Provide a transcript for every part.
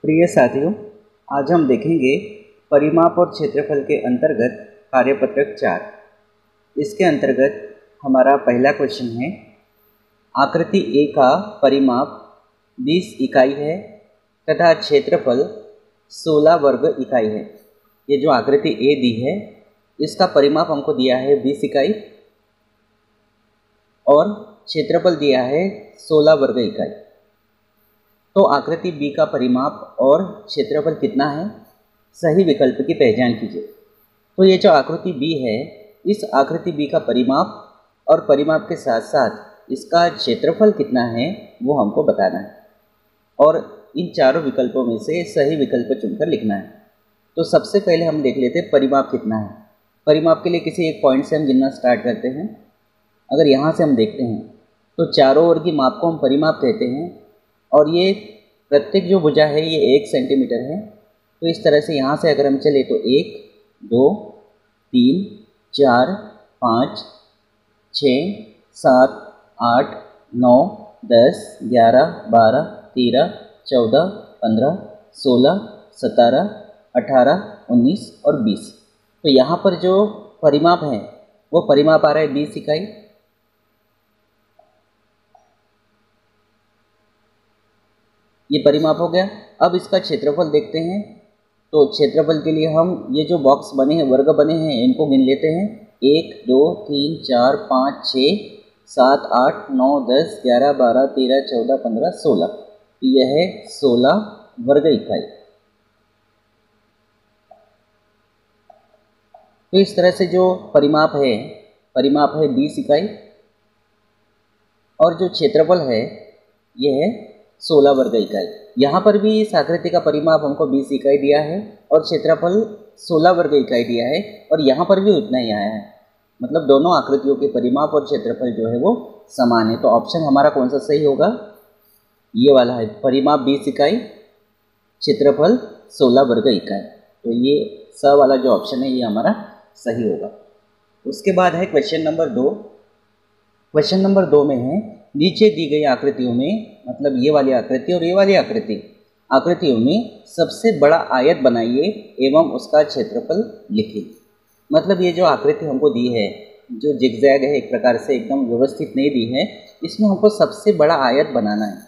प्रिय साथियों, आज हम देखेंगे परिमाप और क्षेत्रफल के अंतर्गत कार्यपत्रक 4। इसके अंतर्गत हमारा पहला क्वेश्चन है, आकृति ए का परिमाप 20 इकाई है तथा क्षेत्रफल 16 वर्ग इकाई है। ये जो आकृति ए दी है इसका परिमाप हमको दिया है 20 इकाई और क्षेत्रफल दिया है 16 वर्ग इकाई। तो आकृति बी का परिमाप और क्षेत्रफल कितना है, सही विकल्प की पहचान कीजिए। तो ये जो आकृति बी है, इस आकृति बी का परिमाप और परिमाप के साथ साथ इसका क्षेत्रफल कितना है वो हमको बताना है और इन चारों विकल्पों में से सही विकल्प चुनकर लिखना है। तो सबसे पहले हम देख लेते हैं परिमाप कितना है। परिमाप के लिए किसी एक पॉइंट से हम गिनना स्टार्ट करते हैं। अगर यहाँ से हम देखते हैं तो चारों ओर की माप को हम परिमाप कहते हैं और ये प्रत्येक जो भुजा है ये 1 सेंटीमीटर है। तो इस तरह से यहाँ से अगर हम चले तो 1, 2, 3, 4, 5, 6, 7, 8, 9, 10, 11, 12, 13, 14, 15, 16, 17, 18, 19 और 20। तो यहाँ पर जो परिमाप है वो परिमाप आ रहा है 20 इकाई। ये परिमाप हो गया। अब इसका क्षेत्रफल देखते हैं। तो क्षेत्रफल के लिए हम ये जो बॉक्स बने हैं, वर्ग बने हैं, इनको गिन लेते हैं। 1, 2, 3, 4, 5, 6, 7, 8, 9, 10, 11, 12, 13, 14, 15, 16। यह है 16 वर्ग इकाई। तो इस तरह से जो परिमाप है 20 इकाई और जो क्षेत्रफल है यह है 16 वर्ग इकाई। यहाँ पर भी इस आकृति का परिमाप हमको 20 इकाई दिया है और क्षेत्रफल 16 वर्ग इकाई दिया है और यहाँ पर भी उतना ही आया है। मतलब दोनों आकृतियों के परिमाप और क्षेत्रफल जो है वो समान है। तो ऑप्शन हमारा कौन सा सही होगा? ये वाला है, परिमाप 20 इकाई, क्षेत्रफल 16 वर्ग इकाई। तो ये स वाला जो ऑप्शन है ये हमारा सही होगा। उसके बाद है क्वेश्चन नंबर 2। क्वेश्चन नंबर 2 में है, नीचे दी गई आकृतियों में, मतलब ये वाली आकृति और ये वाली आकृतियों में सबसे बड़ा आयत बनाइए एवं उसका क्षेत्रफल लिखिए। मतलब ये जो आकृति हमको दी है, जो जिगजैग है, एक प्रकार से एकदम व्यवस्थित नहीं दी है, इसमें हमको सबसे बड़ा आयत बनाना है।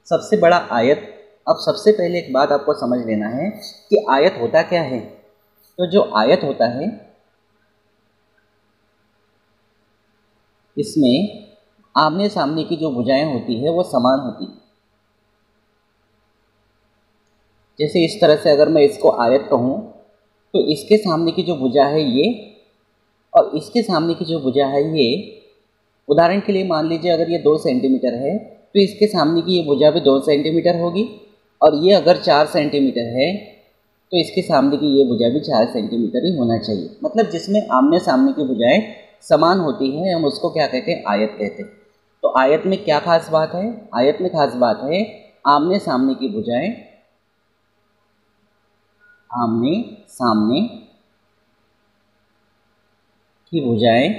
सबसे बड़ा आयत। अब सबसे पहले एक बात आपको समझ लेना है कि आयत होता क्या है। तो जो आयत होता है इसमें आमने सामने की जो भुजाएं होती है वो समान होती है। जैसे इस तरह से अगर मैं इसको आयत कहूँ तो इसके सामने की जो भुजा है ये और इसके सामने की जो भुजा है ये, उदाहरण के लिए मान लीजिए अगर ये 2 सेंटीमीटर है तो इसके सामने की ये भुजा भी 2 सेंटीमीटर होगी और ये अगर 4 सेंटीमीटर है तो इसके सामने की ये भुजा भी 4 सेंटीमीटर ही होना चाहिए। मतलब जिसमें आमने सामने की भुजाएं समान होती हैं हम उसको क्या कहते हैं? आयत कहते हैं। तो आयत में क्या खास बात है? आयत में खास बात है आमने सामने की भुजाएं, आमने सामने की भुजाएं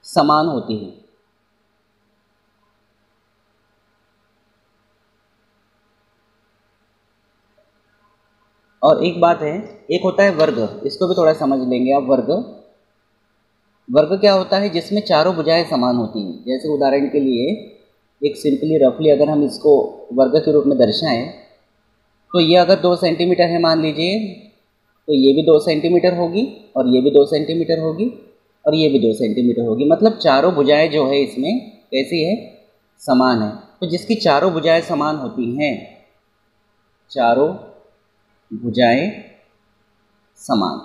समान होती हैं। और एक बात है, एक होता है वर्ग, इसको भी थोड़ा समझ लेंगे आप। वर्ग क्या होता है? जिसमें चारों भुजाएं समान होती हैं। जैसे उदाहरण के लिए एक सिंपली रफली अगर हम इसको वर्ग के रूप में दर्शाएं तो ये अगर 2 सेंटीमीटर है मान लीजिए, तो ये भी 2 सेंटीमीटर होगी और ये भी 2 सेंटीमीटर होगी और ये भी 2 सेंटीमीटर होगी। मतलब चारों भुजाएं जो है इसमें कैसी है? समान है। तो जिसकी चारों भुजाएं समान होती हैं, चारों भुजाएं समान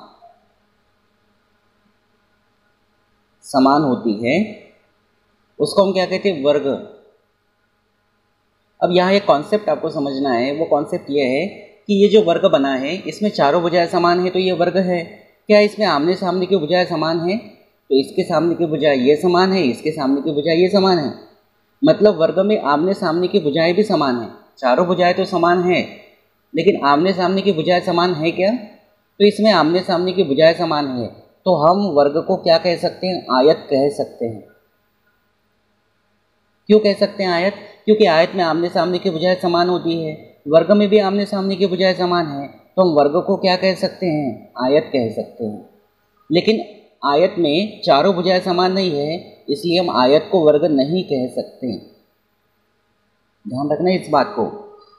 होती है, उसको हम क्या कहते हैं? वर्ग। अब यहाँ एक कॉन्सेप्ट आपको समझना है। वो कॉन्सेप्ट ये है कि ये जो वर्ग बना है इसमें चारों भुजाएं समान है तो ये वर्ग है। क्या इसमें आमने सामने की भुजाएं समान है? तो इसके सामने की भुजाएं ये समान है, इसके सामने की भुजाएं ये समान है। मतलब वर्ग में आमने सामने की भुजाएं भी समान है। चारों भुजाएं तो समान है लेकिन आमने सामने की भुजाएं समान है क्या? तो इसमें आमने सामने की भुजाएं समान है तो हम वर्ग को क्या कह सकते हैं? आयत कह सकते हैं। क्यों कह सकते हैं आयत? क्योंकि आयत में आमने सामने की भुजाएं समान होती है, वर्ग में भी आमने सामने की भुजाएं समान है, तो हम वर्ग को क्या कह सकते हैं? आयत कह सकते हैं। लेकिन आयत में चारों भुजाएं समान नहीं है, इसलिए हम आयत को वर्ग नहीं कह सकते। ध्यान रखना इस बात को।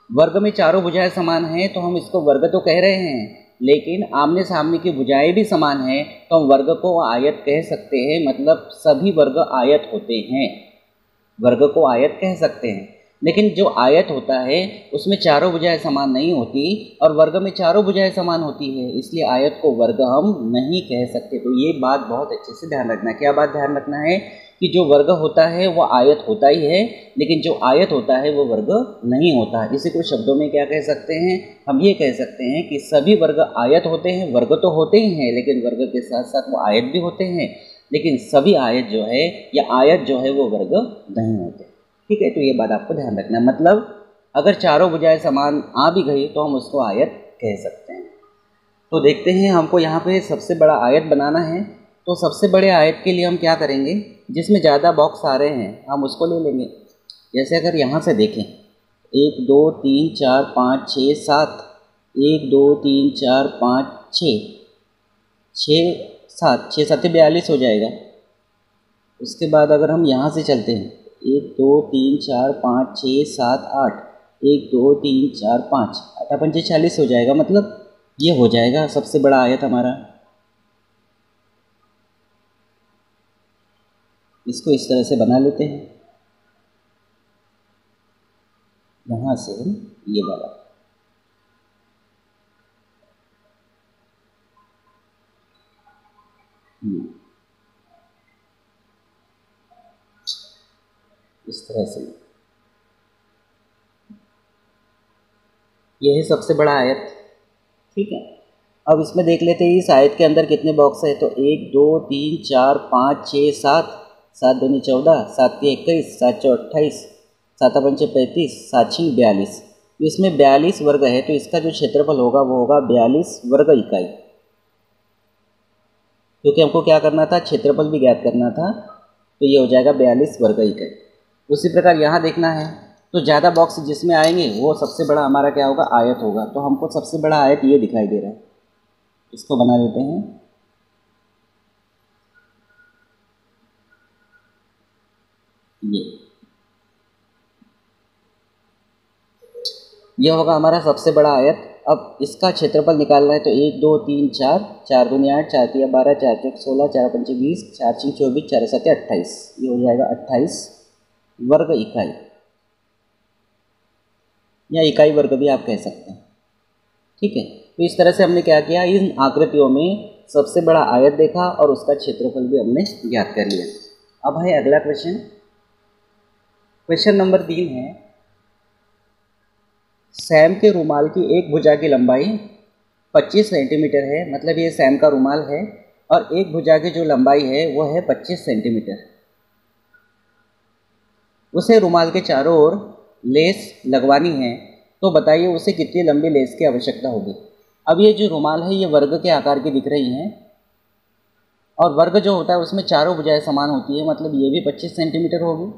वर्ग में चारों भुजाएं समान हैं तो हम इसको वर्ग तो कह रहे हैं, लेकिन आमने सामने की भुजाएं भी समान हैं तो हम वर्ग को आयत कह सकते हैं। मतलब सभी वर्ग आयत होते हैं, वर्ग को आयत कह सकते हैं। लेकिन जो आयत होता है उसमें चारों भुजाएं समान नहीं होती और वर्ग में चारों भुजाएं समान होती है, इसलिए आयत को वर्ग हम नहीं कह सकते। तो ये बात बहुत अच्छे से ध्यान रखना है। क्या बात ध्यान रखना है? कि जो वर्ग होता है वो आयत होता ही है, लेकिन जो आयत होता है वो वर्ग नहीं होता है। इसी को शब्दों में क्या कह सकते हैं? हम ये कह सकते हैं कि सभी वर्ग आयत होते हैं। वर्ग तो होते ही हैं, लेकिन वर्ग के साथ साथ वो आयत भी होते हैं, लेकिन सभी आयत जो है या आयत जो है वो वर्ग नहीं होते। ठीक है, तो ये बात आपको ध्यान रखना है। मतलब अगर चारों भुजाएं समान आ भी गई तो हम उसको आयत कह सकते हैं। तो देखते हैं, हमको यहाँ पे सबसे बड़ा आयत बनाना है। तो सबसे बड़े आयत के लिए हम क्या करेंगे? जिसमें ज़्यादा बॉक्स आ रहे हैं हम उसको ले लेंगे। जैसे अगर यहाँ से देखें 1 2 3 4 5 6 7, 1 2 3 4 5 6 6 7, 6 7 42 हो जाएगा। उसके बाद अगर हम यहाँ से चलते हैं 1 2 3 4 5 6 7 8, 1 2 3 4 5, 8 5 40 हो जाएगा। मतलब ये हो जाएगा सबसे बड़ा आयत हमारा। इसको इस तरह से बना लेते हैं। यहाँ से ये वाला इस तरह से, यह है सबसे बड़ा आयत। ठीक है, अब इसमें देख लेते हैं इस आयत के अंदर कितने बॉक्स है। तो 1 2 3 4 5 6 7, 7 दूनी 14, 7 3 21, 7 4 28, 7 5 35, 7 6 42। इसमें 42 वर्ग है, तो इसका जो क्षेत्रफल होगा वो होगा 42 वर्ग इकाई। क्योंकि हमको क्या करना था? क्षेत्रफल भी ज्ञात करना था, तो ये हो जाएगा 42 वर्ग इकाई। उसी प्रकार यहाँ देखना है, तो ज़्यादा बॉक्स जिसमें आएंगे वो सबसे बड़ा हमारा क्या होगा? आयत होगा। तो हमको सबसे बड़ा आयत ये दिखाई दे रहा है, इसको बना लेते हैं। ये होगा हमारा सबसे बड़ा आयत। अब इसका क्षेत्रफल निकालना है, तो 1 2 3 4, 4 दूनी 8, 4 3 12, 4 4 16, 4 5 20, 4 6 24, 4 7 28। ये हो जाएगा 28 वर्ग इकाई, या इकाई वर्ग भी आप कह सकते हैं। ठीक है, तो इस तरह से हमने क्या किया? इन आकृतियों में सबसे बड़ा आयत देखा और उसका क्षेत्रफल भी हमने ज्ञात कर लिया। अब है अगला क्वेश्चन। क्वेश्चन नंबर 3 है, सैम के रुमाल की एक भुजा की लंबाई 25 सेंटीमीटर है। मतलब ये सैम का रुमाल है और एक भुजा की जो लंबाई है वो है 25 सेंटीमीटर। उसे रुमाल के चारों ओर लेस लगवानी है, तो बताइए उसे कितनी लंबी लेस की आवश्यकता होगी। अब ये जो रुमाल है ये वर्ग के आकार की दिख रही हैं, और वर्ग जो होता है उसमें चारों भुजाएं समान होती है। मतलब ये भी 25 सेंटीमीटर होगी,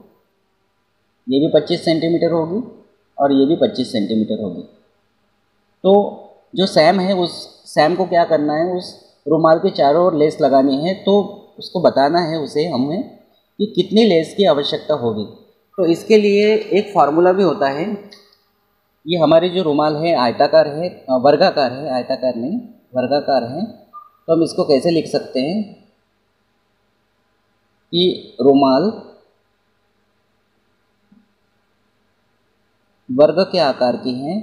ये भी 25 सेंटीमीटर होगी और ये भी 25 सेंटीमीटर होगी। तो जो सैम है उस सैम को क्या करना है? उस रुमाल के चारों ओर लेस लगानी है, तो उसको बताना है उसे हमें कि कितनी लेस की आवश्यकता होगी। तो इसके लिए एक फार्मूला भी होता है। ये हमारे जो रुमाल है आयताकार है, वर्गाकार है, आयताकार नहीं वर्गाकार है। तो हम इसको कैसे लिख सकते हैं कि रुमाल वर्ग के आकार की हैं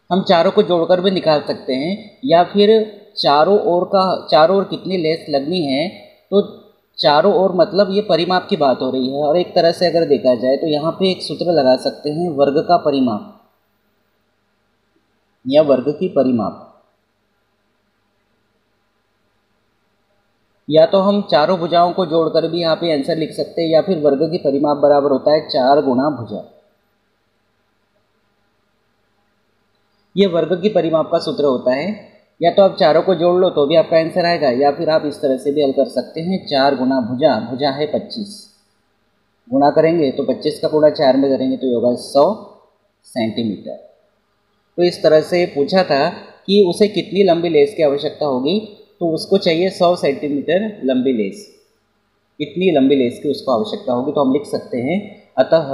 हम चारों को जोड़कर भी निकाल सकते हैं, या फिर चारों ओर कितनी लेस लगनी है। तो चारों ओर मतलब ये परिमाप की बात हो रही है, और एक तरह से अगर देखा जाए तो यहाँ पे एक सूत्र लगा सकते हैं, वर्ग का परिमाप या वर्ग की परिमाप। या तो हम चारों भुजाओं को जोड़कर भी यहाँ पे आंसर लिख सकते हैं, या फिर वर्ग की परिमाप बराबर होता है 4 गुणा भुजा। ये वर्ग की परिमाप का सूत्र होता है। या तो आप चारों को जोड़ लो तो भी आपका आंसर आएगा, या फिर आप इस तरह से भी हल कर सकते हैं। 4 गुना भुजा, भुजा है 25, गुणा करेंगे तो 25 का गुणा 4 में करेंगे तो ये होगा 100 सेंटीमीटर। तो इस तरह से पूछा था कि उसे कितनी लंबी लेस की आवश्यकता होगी, तो उसको चाहिए 100 सेंटीमीटर लंबी लेस। कितनी लंबी लेस की उसको आवश्यकता होगी, तो हम लिख सकते हैं अतः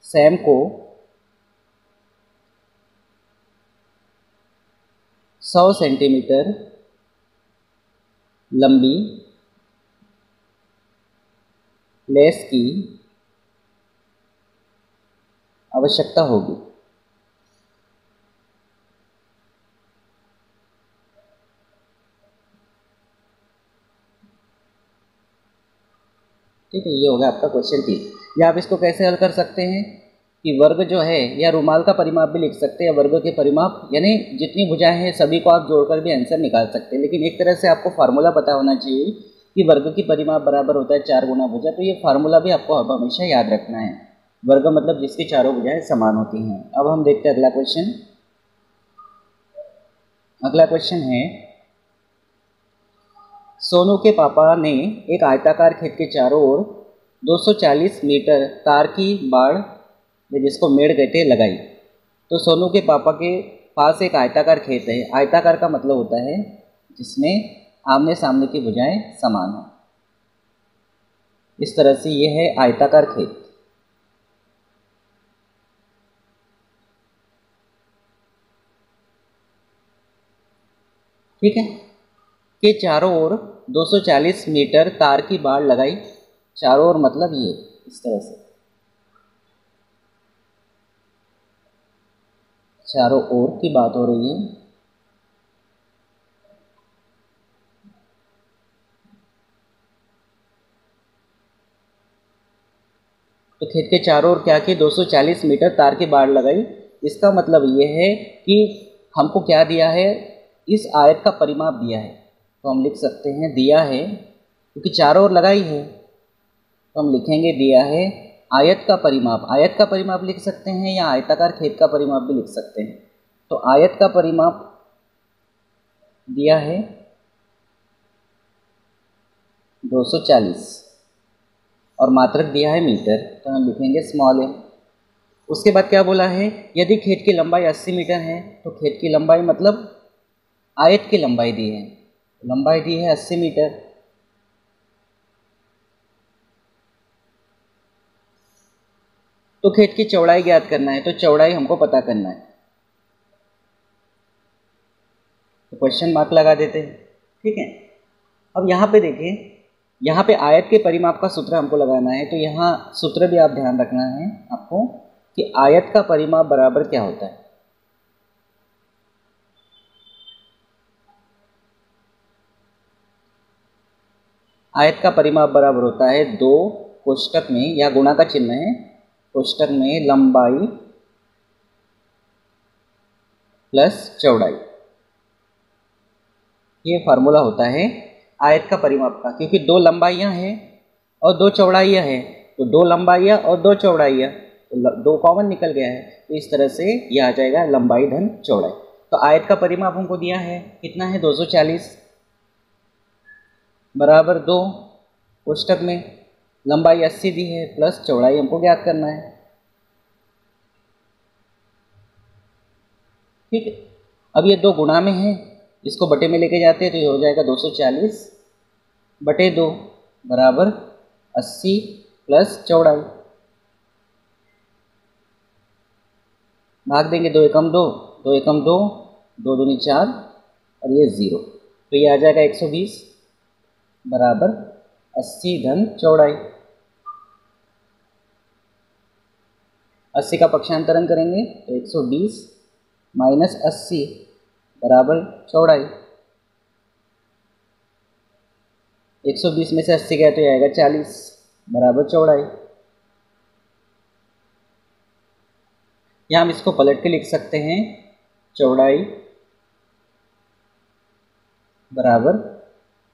सैम को 100 सेंटीमीटर लंबी लेस की आवश्यकता होगी। ठीक है, ये होगा आपका क्वेश्चन 3। या आप इसको कैसे हल कर सकते हैं कि वर्ग जो है, या रुमाल का परिमाप भी लिख सकते हैं, या वर्ग के परिमाप, यानी जितनी भुजाएं हैं सभी को आप जोड़कर भी आंसर निकाल सकते हैं। लेकिन एक तरह से आपको फार्मूला पता होना चाहिए कि वर्ग की परिमाप बराबर होता है 4 गुना भुजा। तो ये फार्मूला भी आपको अब हमेशा याद रखना है। वर्ग मतलब जिसकी चारों भुजाएं समान होती हैं। अब हम देखते हैं अगला क्वेश्चन। अगला क्वेश्चन है, सोनू के पापा ने एक आयताकार खेत के चारों ओर 240 मीटर तार की बाड़, जिसको मेड़ कहते हैं, लगाई। तो सोनू के पापा के पास एक आयताकार खेत है। आयताकार का मतलब होता है जिसमें आमने सामने की भुजाएं समान हो। इस तरह से ये है आयताकार खेत। ठीक है, के चारों ओर 240 मीटर तार की बाड़ लगाई। चारों ओर मतलब ये इस तरह से चारों ओर की बात हो रही है। तो खेत के चारों ओर क्या किए, 240 मीटर तार की बाड़ लगाई। इसका मतलब ये है कि हमको क्या दिया है, इस आयत का परिमाप दिया है। तो हम लिख सकते हैं दिया है, क्योंकि चारों ओर लगाई है तो हम लिखेंगे दिया है आयत का परिमाप। आयत का परिमाप लिख सकते हैं या आयताकार खेत का परिमाप भी लिख सकते हैं। तो आयत का परिमाप दिया है 240 और मात्रक दिया है मीटर, तो हम लिखेंगे स्मॉल m। उसके बाद क्या बोला है, यदि खेत की लंबाई 80 मीटर है तो खेत की लंबाई मतलब आयत की लंबाई दी है, लंबाई दी है 80 मीटर। तो खेत की चौड़ाई ज्ञात करना है, तो चौड़ाई हमको पता करना है, तो क्वेश्चन मार्क लगा देते हैं। ठीक है, अब यहाँ पे देखें, यहाँ पे आयत के परिमाप का सूत्र हमको लगाना है। तो यहाँ सूत्र भी आप ध्यान रखना है आपको कि आयत का परिमाप बराबर क्या होता है। आयत का परिमाप बराबर होता है 2 कोष्टक में, या गुणा का चिन्ह है, कोष्टक में लंबाई प्लस चौड़ाई। ये फार्मूला होता है आयत का परिमाप का, क्योंकि 2 लंबाइयाँ हैं और 2 चौड़ाइयाँ हैं। तो 2 लंबाइयाँ और 2 चौड़ाइयाँ, तो 2 कॉमन निकल गया है। तो इस तरह से ये आ जाएगा लंबाई धन चौड़ाई। तो आयत का परिमाप हमको दिया है, कितना है 240 बराबर 2 कोष्टक में लंबाई 80 दी है प्लस चौड़ाई हमको ज्ञात करना है। ठीक है, अब ये 2 गुणा में है, इसको बटे में लेके जाते हैं तो ये हो जाएगा 240 बटे 2 बराबर 80 प्लस चौड़ाई। भाग देंगे, 2 एकम 2, 2 एकम 2, 2 दूनी 4 और ये 0, तो ये आ जाएगा 120 बराबर 80 धन चौड़ाई। 80 का पक्षांतरण करेंगे तो 120 माइनस 80 बराबर चौड़ाई। 120 में से 80 गया तो ये आएगा 40 बराबर चौड़ाई। यहाँ हम इसको पलट के लिख सकते हैं, चौड़ाई बराबर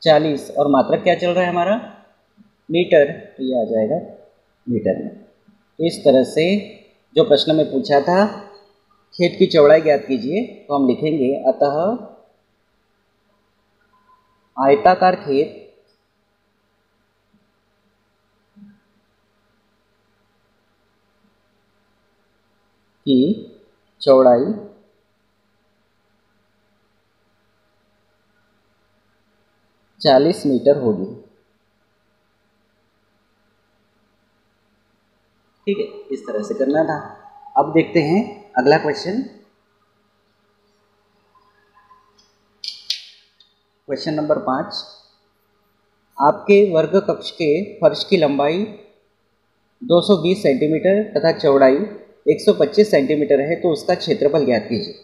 40 और मात्रक क्या चल रहा है हमारा, मीटर, तो ये आ जाएगा मीटर में। तो इस तरह से जो प्रश्न में पूछा था खेत की चौड़ाई ज्ञात कीजिए, तो हम लिखेंगे अतः आयताकार खेत की चौड़ाई 40 मीटर होगी। ठीक है, इस तरह से करना था। अब देखते हैं अगला क्वेश्चन। क्वेश्चन नंबर 5, आपके वर्ग कक्ष के फर्श की लंबाई 220 सेंटीमीटर तथा चौड़ाई 125 सेंटीमीटर है, तो उसका क्षेत्रफल ज्ञात कीजिए।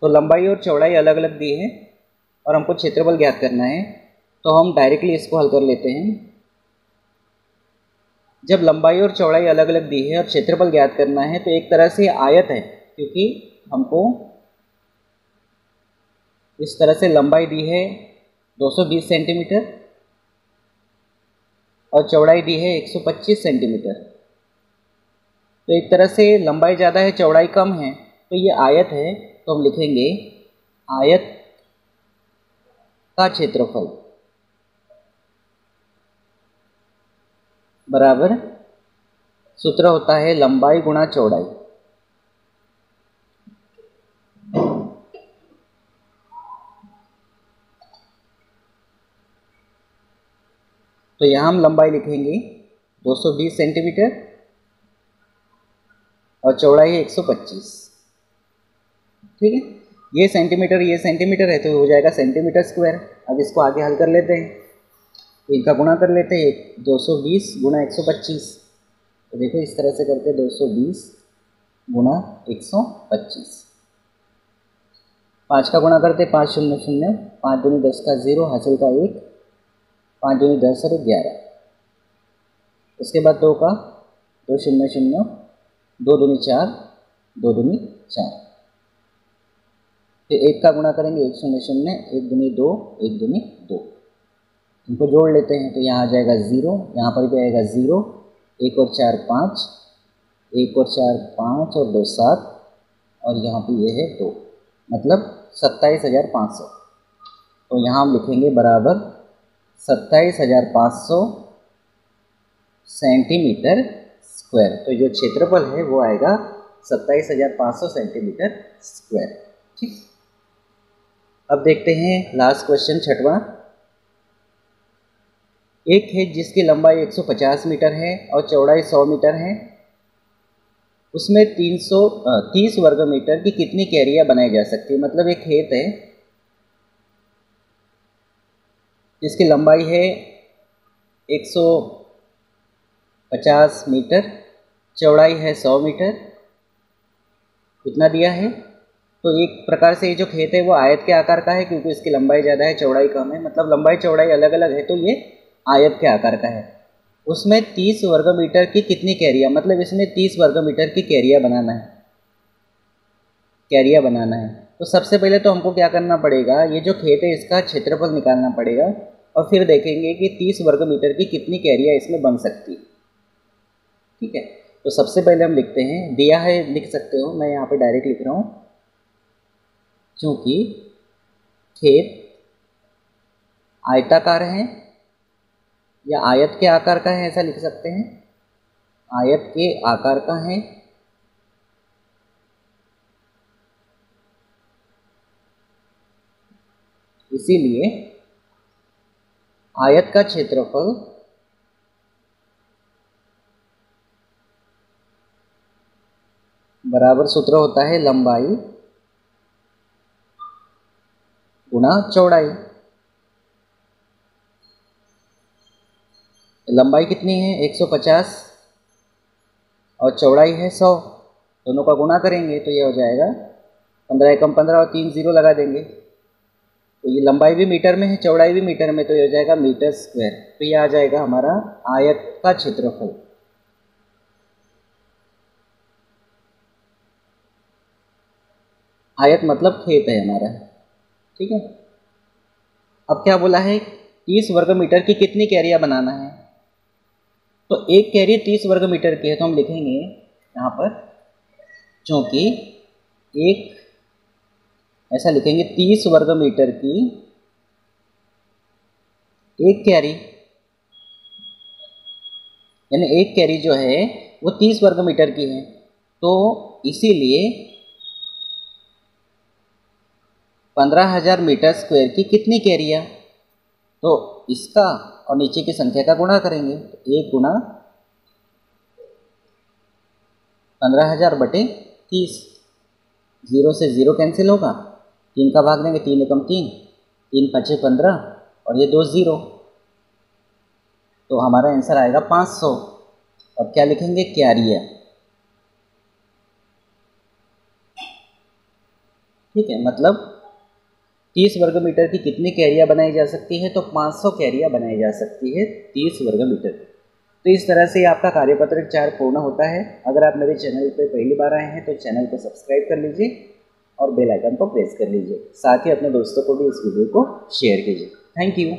तो लंबाई और चौड़ाई अलग अलग दी है और हमको क्षेत्रफल ज्ञात करना है, तो हम डायरेक्टली इसको हल कर लेते हैं। जब लंबाई और चौड़ाई अलग अलग दी है और क्षेत्रफल ज्ञात करना है, तो एक तरह से आयत है, क्योंकि हमको इस तरह से लंबाई दी है 220 सेंटीमीटर और चौड़ाई दी है 125 सेंटीमीटर। तो एक तरह से लंबाई ज़्यादा है, चौड़ाई कम है, तो ये आयत है, तो हम लिखेंगे आयत का क्षेत्रफल बराबर, सूत्र होता है लंबाई गुणा चौड़ाई। तो यहाँ हम लंबाई लिखेंगे 220 सेंटीमीटर और चौड़ाई है 125। ठीक है, ये सेंटीमीटर है, तो हो जाएगा सेंटीमीटर स्क्वायर। अब इसको आगे हल कर लेते हैं, तो इनका गुणा कर लेते हैं, 220 गुणा 125। तो देखो इस तरह से करके 220 गुणा 125, 5 का गुणा करते 5 शून्य शून्य, 5 दूनी 10 का 0, हासिल का 1, 5 दूनी 10 और 11। उसके बाद 2 का 2 शून्य शून्य, 2 दूनी 4, 2 दूनी 4। फिर 1 का गुणा करेंगे 1 शून्य शून्य, 1 दूनी 2, 1 दूनी 2। इनको जोड़ लेते हैं, तो यहाँ आ जाएगा 0, यहाँ पर भी आएगा 0, 1 और 4 5, 1 और 4 5 और 2 7, और यहाँ पे ये है 2, मतलब 27,500। तो यहाँ हम लिखेंगे बराबर 27,500 सेंटीमीटर स्क्वायर। तो जो क्षेत्रफल है वो आएगा 27,500 सेंटीमीटर स्क्वायर। ठीक, अब देखते हैं लास्ट क्वेश्चन, छठवां। एक खेत जिसकी लंबाई 150 मीटर है और चौड़ाई 100 मीटर है, उसमें 330 वर्ग मीटर की कितनी क्यारियाँ बनाई जा सकती है। मतलब एक खेत है जिसकी लंबाई है 150 मीटर, चौड़ाई है 100 मीटर, इतना दिया है। तो एक प्रकार से ये जो खेत है वो आयत के आकार का है, क्योंकि इसकी लंबाई ज़्यादा है, चौड़ाई कम है, मतलब लंबाई चौड़ाई अलग अलग है, तो ये आयत के आकार का है। उसमें 30 वर्ग मीटर की कितनी क्यारियाँ, मतलब इसमें 30 वर्ग मीटर की क्यारियाँ बनाना है। तो सबसे पहले तो हमको क्या करना पड़ेगा, ये जो खेत है इसका क्षेत्रफल निकालना पड़ेगा, और फिर देखेंगे कि 30 वर्ग मीटर की कितनी क्यारियाँ इसमें बन सकती है। ठीक है, तो सबसे पहले हम लिखते हैं, दिया है लिख सकते हो, मैं यहाँ पे डायरेक्ट लिख रहा हूँ, चूँकि खेत आयताकार है या आयत के आकार का है, ऐसा लिख सकते हैं, आयत के आकार का है, इसीलिए आयत का क्षेत्रफल बराबर, सूत्र होता है लंबाई गुणा चौड़ाई। लंबाई कितनी है 150 और चौड़ाई है 100, दोनों का गुणा करेंगे तो ये हो जाएगा 15 एकम 15 और 3 0 लगा देंगे, तो ये लंबाई भी मीटर में है, चौड़ाई भी मीटर में, तो ये हो जाएगा मीटर स्क्वायर। तो ये आ जाएगा हमारा आयत का क्षेत्रफल। आयत मतलब खेत है हमारा। ठीक है, अब क्या बोला है, 30 वर्ग मीटर की कितनी क्यारियाँ बनाना है। तो एक क्यारी 30 वर्ग मीटर की है, तो हम लिखेंगे यहाँ पर, चूँकि एक ऐसा लिखेंगे 30 वर्ग मीटर की एक कैरी, यानी एक कैरी जो है वो 30 वर्ग मीटर की है। तो इसीलिए 15,000 मीटर स्क्वायर की कितनी कैरियाँ, तो इसका और नीचे की संख्या का गुणा करेंगे। तो 1 गुणा 15,000 बटे 30, 0 से 0 कैंसिल होगा, 3 का भाग देंगे, 3 एकम 3, 3 पचे 15 और ये 2 0, तो हमारा आंसर आएगा 500। और क्या लिखेंगे, क्यारियाँ। ठीक है, मतलब 30 वर्ग मीटर की कितनी कैरियाँ बनाई जा सकती है, तो 500 कैरियाँ बनाई जा सकती है 30 वर्ग मीटर की। तो इस तरह से आपका कार्यपत्र 4 पूर्ण होता है। अगर आप मेरे चैनल पर पहली बार आए हैं तो चैनल को सब्सक्राइब कर लीजिए और बेल आइकन को प्रेस कर लीजिए। साथ ही अपने दोस्तों को भी इस वीडियो को शेयर कीजिए। Thank you.